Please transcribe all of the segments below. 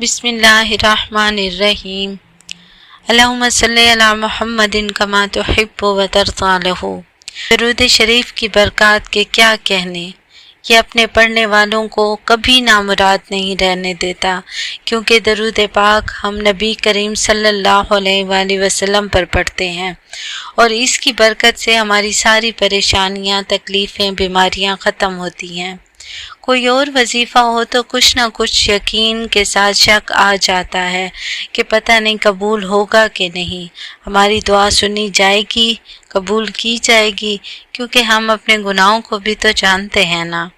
बिस्मिल्लाहिर्रहमानिर्रहीम। अल्लाहुम्मा सल्ली अला मुहम्मदिन कमा तुहिब्बु व तर्ज़ा लहू। दरूद शरीफ की बरक़ात के क्या कहने, ये अपने पढ़ने वालों को कभी नामुराद नहीं रहने देता, क्योंकि दरूद पाक हम नबी करीम सल्लल्लाहु अलैहि वसल्लम पर पढ़ते हैं और इसकी बरकत से हमारी सारी परेशानियां, तकलीफ़ें, बीमारियां ख़त्म होती हैं। कोई और वजीफ़ा हो तो कुछ ना कुछ यकीन के साथ शक आ जाता है कि पता नहीं कबूल होगा कि नहीं, हमारी दुआ सुनी जाएगी, कबूल की जाएगी, क्योंकि हम अपने गुनाहों को भी तो जानते हैं ना,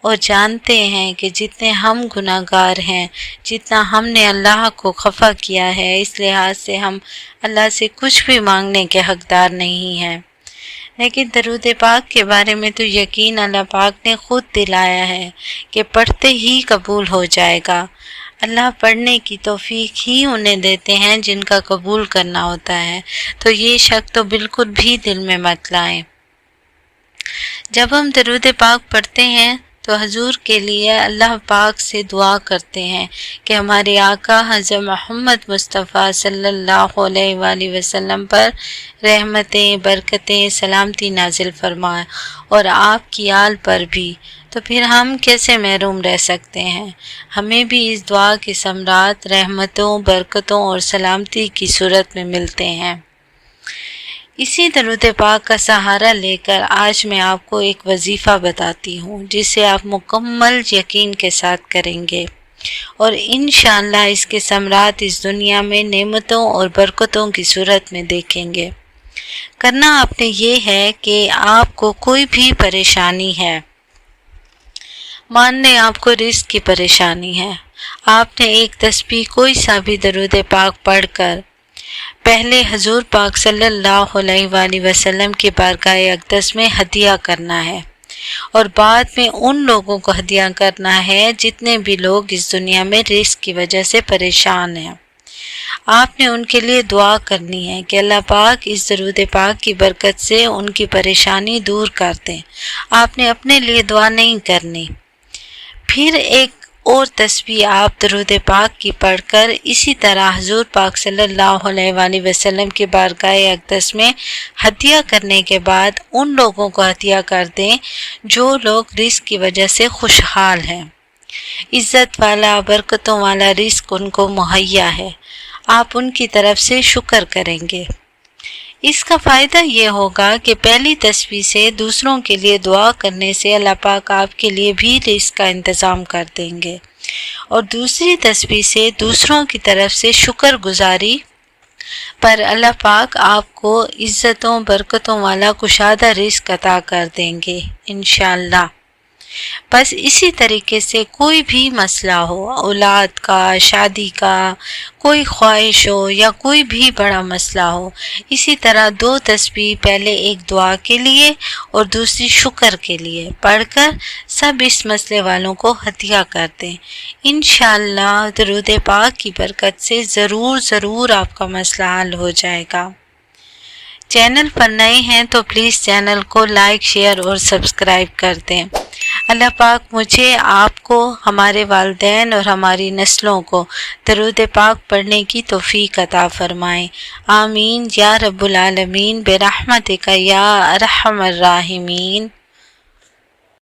और जानते हैं कि जितने हम गुनाहगार हैं, जितना हमने अल्लाह को खफा किया है, इस लिहाज से हम अल्लाह से कुछ भी मांगने के हकदार नहीं हैं। लेकिन दरूद पाक के बारे में तो यकीन अल्लाह पाक ने खुद दिलाया है कि पढ़ते ही कबूल हो जाएगा। अल्लाह पढ़ने की तौफीक ही उन्हें देते हैं जिनका कबूल करना होता है, तो ये शक तो बिल्कुल भी दिल में मत लाएं। जब हम दरूद पाक पढ़ते हैं तो हुजूर के लिए अल्लाह पाक से दुआ करते हैं कि हमारे आका हज़रत मोहम्मद मुस्तफ़ा सल्लल्लाहु अलैहि वसल्लम पर रहमतें, बरकतें, सलामती नाजिल फरमाए और आपकी आल पर भी। तो फिर हम कैसे महरूम रह सकते हैं। हमें भी इस दुआ के समरात रहमतों, बरकतों और सलामती की सूरत में मिलते हैं। इसी दरूद पाक का सहारा लेकर आज मैं आपको एक वजीफ़ा बताती हूँ, जिसे आप मुकम्मल यकीन के साथ करेंगे और इंशाअल्लाह इसके समरात इस दुनिया में नेमतों और बरकतों की सूरत में देखेंगे। करना आपने ये है कि आपको कोई भी परेशानी है, मान लें आपको रिस्क की परेशानी है, आपने एक तस्बीह कोई सा भी दरूद पाक पढ़कर पहले हजूर पाक सल्लल्लाहु अलैहि वसल्लम की बारगाह अक़दस में हदिया करना है और बाद में उन लोगों को हदिया करना है जितने भी लोग इस दुनिया में रिस्क की वजह से परेशान हैं। आपने उनके लिए दुआ करनी है कि अल्लाह पाक इस दरूद पाक की बरकत से उनकी परेशानी दूर कर दें। आपने अपने लिए दुआ नहीं करनी। फिर एक और तस्बीह आप दरूद पाक की पढ़कर इसी तरह हुजूर पाक सल्लल्लाहु अलैहि वसल्लम के बारगाह अक़दस में हदिया करने के बाद उन लोगों को हदिया कर दें जो लोग रिस्क की वजह से खुशहाल हैं, इज़्ज़त वाला, बरकतों वाला रिस्क उनको मुहैया है। आप उनकी तरफ से शुक्र करेंगे। इसका फ़ायदा ये होगा कि पहली तस्बीह से दूसरों के लिए दुआ करने से अल्लाह पाक आपके लिए भी रिस्क का इंतज़ाम कर देंगे और दूसरी तस्बीह से दूसरों की तरफ से शुक्र गुजारी पर अल्लाह पाक आपको इज़्ज़तों, बरकतों वाला कुशादा रिस्क अता कर देंगे इंशाअल्लाह। बस इसी तरीके से कोई भी मसला हो, औलाद का, शादी का, कोई ख्वाहिश हो या कोई भी बड़ा मसला हो, इसी तरह दो तस्बीह, पहले एक दुआ के लिए और दूसरी शुक्र के लिए पढ़कर सब इस मसले वालों को हदिया कर दें। इंशाअल्लाह दरूद पाक की बरकत से ज़रूर आपका मसला हल हो जाएगा। चैनल पर नए हैं तो प्लीज़ चैनल को लाइक, शेयर और सब्सक्राइब कर दें। अल्लाह पाक मुझे, आपको, हमारे वालिदैन और हमारी नस्लों को दरूद पाक पढ़ने की तौफीक अता फरमाएं। आमीन या रब्बुल आलमीन बिरहमतिका या अरहमर राहिमीन।